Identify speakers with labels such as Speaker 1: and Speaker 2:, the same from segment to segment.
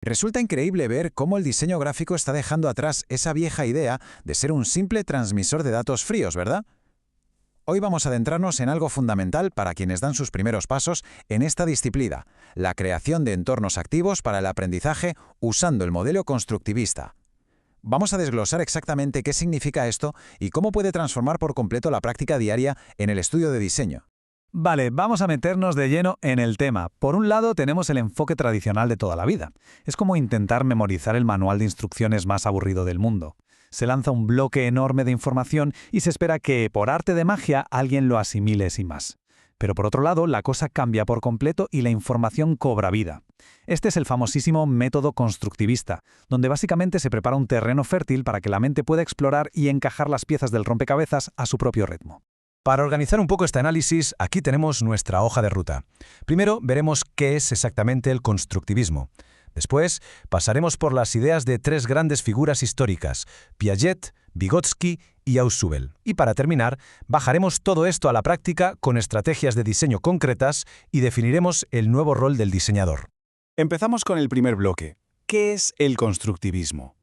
Speaker 1: Resulta increíble ver cómo el diseño gráfico está dejando atrás esa vieja idea de ser un simple transmisor de datos fríos, ¿verdad? Hoy vamos a adentrarnos en algo fundamental para quienes dan sus primeros pasos en esta disciplina, la creación de entornos activos para el aprendizaje usando el modelo constructivista. Vamos a desglosar exactamente qué significa esto y cómo puede transformar por completo la práctica diaria en el estudio de diseño.
Speaker 2: Vale, vamos a meternos de lleno en el tema. Por un lado, tenemos el enfoque tradicional de toda la vida. Es como intentar memorizar el manual de instrucciones más aburrido del mundo. Se lanza un bloque enorme de información y se espera que, por arte de magia, alguien lo asimile sin más. Pero por otro lado, la cosa cambia por completo y la información cobra vida. Este es el famosísimo método constructivista, donde básicamente se prepara un terreno fértil para que la mente pueda explorar y encajar las piezas del rompecabezas a su propio ritmo.
Speaker 3: Para organizar un poco este análisis, aquí tenemos nuestra hoja de ruta. Primero veremos qué es exactamente el constructivismo. Después pasaremos por las ideas de tres grandes figuras históricas, Piaget, Vygotsky y Ausubel. Y para terminar, bajaremos todo esto a la práctica con estrategias de diseño concretas y definiremos el nuevo rol del diseñador.
Speaker 1: Empezamos con el primer bloque. ¿Qué es el constructivismo?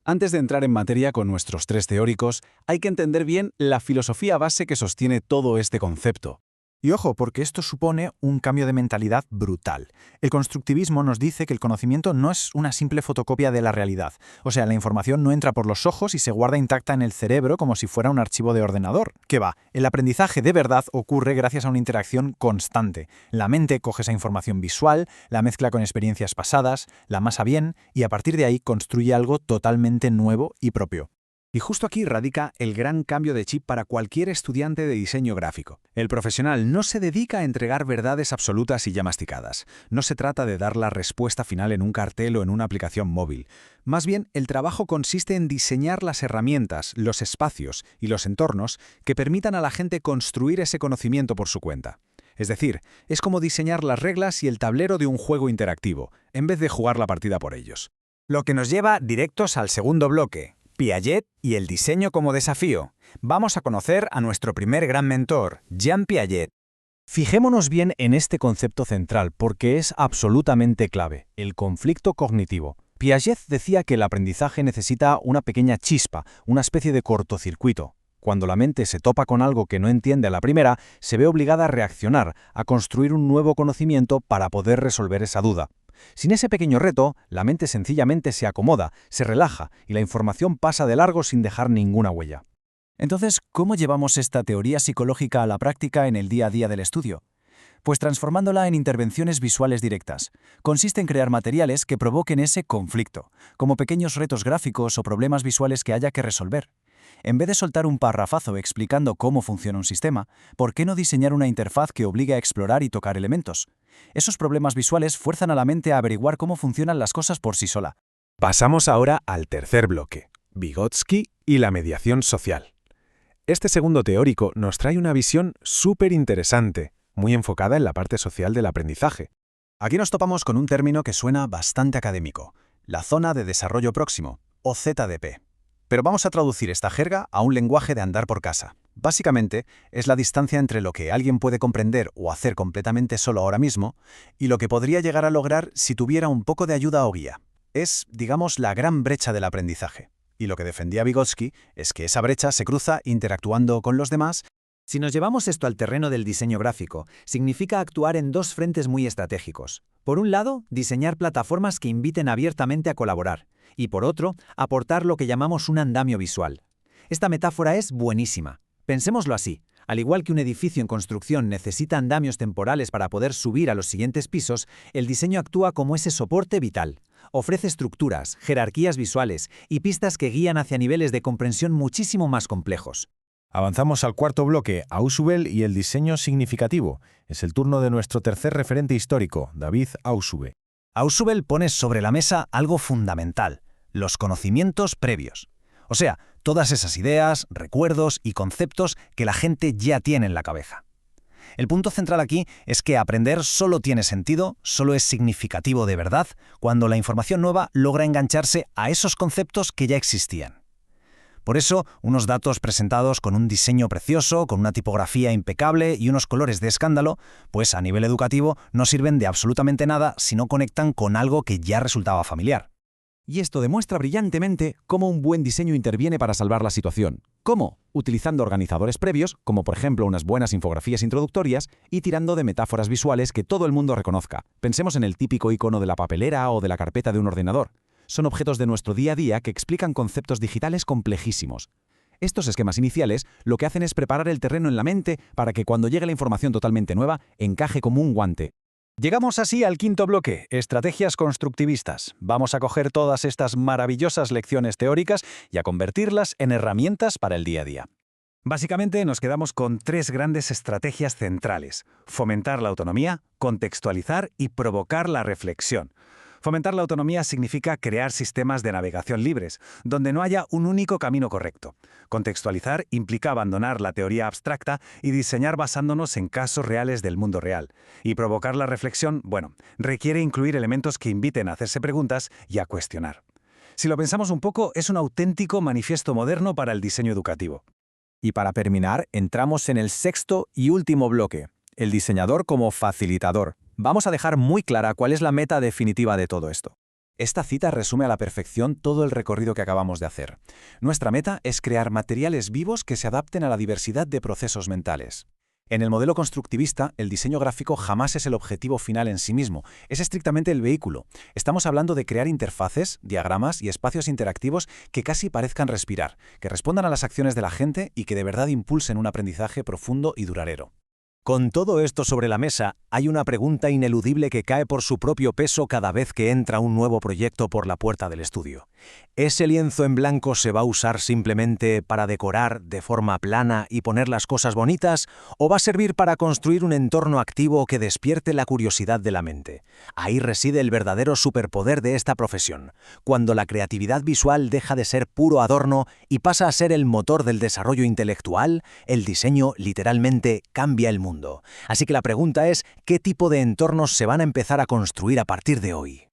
Speaker 1: Antes de entrar en materia con nuestros tres teóricos, hay que entender bien la filosofía base que sostiene todo este concepto.
Speaker 4: Y ojo, porque esto supone un cambio de mentalidad brutal. El constructivismo nos dice que el conocimiento no es una simple fotocopia de la realidad. O sea, la información no entra por los ojos y se guarda intacta en el cerebro como si fuera un archivo de ordenador. ¿Qué va? El aprendizaje de verdad ocurre gracias a una interacción constante. La mente coge esa información visual, la mezcla con experiencias pasadas, la amasa bien y a partir de ahí construye algo totalmente nuevo y propio.
Speaker 5: Y justo aquí radica el gran cambio de chip para cualquier estudiante de diseño gráfico. El profesional no se dedica a entregar verdades absolutas y ya masticadas. No se trata de dar la respuesta final en un cartel o en una aplicación móvil. Más bien, el trabajo consiste en diseñar las herramientas, los espacios y los entornos que permitan a la gente construir ese conocimiento por su cuenta. Es decir, es como diseñar las reglas y el tablero de un juego interactivo, en vez de jugar la partida por ellos.
Speaker 6: Lo que nos lleva directos al segundo bloque. Piaget y el diseño como desafío. Vamos a conocer a nuestro primer gran mentor, Jean Piaget.
Speaker 3: Fijémonos bien en este concepto central porque es absolutamente clave, el conflicto cognitivo. Piaget decía que el aprendizaje necesita una pequeña chispa, una especie de cortocircuito. Cuando la mente se topa con algo que no entiende a la primera, se ve obligada a reaccionar, a construir un nuevo conocimiento para poder resolver esa duda. Sin ese pequeño reto, la mente sencillamente se acomoda, se relaja y la información pasa de largo sin dejar ninguna huella.
Speaker 4: Entonces, ¿cómo llevamos esta teoría psicológica a la práctica en el día a día del estudio? Pues transformándola en intervenciones visuales directas. Consiste en crear materiales que provoquen ese conflicto, como pequeños retos gráficos o problemas visuales que haya que resolver. En vez de soltar un parrafazo explicando cómo funciona un sistema, ¿por qué no diseñar una interfaz que obligue a explorar y tocar elementos? Esos problemas visuales fuerzan a la mente a averiguar cómo funcionan las cosas por sí sola.
Speaker 3: Pasamos ahora al tercer bloque, Vygotsky y la mediación social. Este segundo teórico nos trae una visión súper interesante, muy enfocada en la parte social del aprendizaje.
Speaker 5: Aquí nos topamos con un término que suena bastante académico, la zona de desarrollo próximo, o ZDP. Pero vamos a traducir esta jerga a un lenguaje de andar por casa. Básicamente, es la distancia entre lo que alguien puede comprender o hacer completamente solo ahora mismo y lo que podría llegar a lograr si tuviera un poco de ayuda o guía. Es, digamos, la gran brecha del aprendizaje. Y lo que defendía Vygotsky es que esa brecha se cruza interactuando con los demás.
Speaker 6: Si nos llevamos esto al terreno del diseño gráfico, significa actuar en dos frentes muy estratégicos. Por un lado, diseñar plataformas que inviten abiertamente a colaborar. Y por otro, aportar lo que llamamos un andamio visual. Esta metáfora es buenísima. Pensémoslo así. Al igual que un edificio en construcción necesita andamios temporales para poder subir a los siguientes pisos, el diseño actúa como ese soporte vital. Ofrece estructuras, jerarquías visuales y pistas que guían hacia niveles de comprensión muchísimo más complejos.
Speaker 3: Avanzamos al cuarto bloque, Ausubel y el diseño significativo. Es el turno de nuestro tercer referente histórico, David Ausubel.
Speaker 5: Ausubel pone sobre la mesa algo fundamental, los conocimientos previos. O sea, todas esas ideas, recuerdos y conceptos que la gente ya tiene en la cabeza. El punto central aquí es que aprender solo tiene sentido, solo es significativo de verdad, cuando la información nueva logra engancharse a esos conceptos que ya existían.
Speaker 3: Por eso, unos datos presentados con un diseño precioso, con una tipografía impecable y unos colores de escándalo, pues a nivel educativo no sirven de absolutamente nada si no conectan con algo que ya resultaba familiar.
Speaker 5: Y esto demuestra brillantemente cómo un buen diseño interviene para salvar la situación. ¿Cómo? Utilizando organizadores previos, como por ejemplo unas buenas infografías introductorias, y tirando de metáforas visuales que todo el mundo reconozca. Pensemos en el típico icono de la papelera o de la carpeta de un ordenador. Son objetos de nuestro día a día que explican conceptos digitales complejísimos. Estos esquemas iniciales lo que hacen es preparar el terreno en la mente para que cuando llegue la información totalmente nueva, encaje como un guante.
Speaker 2: Llegamos así al quinto bloque, estrategias constructivistas. Vamos a coger todas estas maravillosas lecciones teóricas y a convertirlas en herramientas para el día a día. Básicamente nos quedamos con 3 grandes estrategias centrales: fomentar la autonomía, contextualizar y provocar la reflexión. Fomentar la autonomía significa crear sistemas de navegación libres, donde no haya un único camino correcto. Contextualizar implica abandonar la teoría abstracta y diseñar basándonos en casos reales del mundo real. Y provocar la reflexión, requiere incluir elementos que inviten a hacerse preguntas y a cuestionar. Si lo pensamos un poco, es un auténtico manifiesto moderno para el diseño educativo.
Speaker 3: Y para terminar, entramos en el sexto y último bloque, el diseñador como facilitador. Vamos a dejar muy clara cuál es la meta definitiva de todo esto. Esta cita resume a la perfección todo el recorrido que acabamos de hacer. Nuestra meta es crear materiales vivos que se adapten a la diversidad de procesos mentales. En el modelo constructivista, el diseño gráfico jamás es el objetivo final en sí mismo, es estrictamente el vehículo. Estamos hablando de crear interfaces, diagramas y espacios interactivos que casi parezcan respirar, que respondan a las acciones de la gente y que de verdad impulsen un aprendizaje profundo y duradero. Con todo esto sobre la mesa, hay una pregunta ineludible que cae por su propio peso cada vez que entra un nuevo proyecto por la puerta del estudio. ¿Ese lienzo en blanco se va a usar simplemente para decorar de forma plana y poner las cosas bonitas, o va a servir para construir un entorno activo que despierte la curiosidad de la mente? Ahí reside el verdadero superpoder de esta profesión, cuando la creatividad visual deja de ser puro adorno y pasa a ser el motor del desarrollo intelectual. El diseño literalmente cambia el mundo. Así que la pregunta es, ¿qué tipo de entornos se van a empezar a construir a partir de hoy?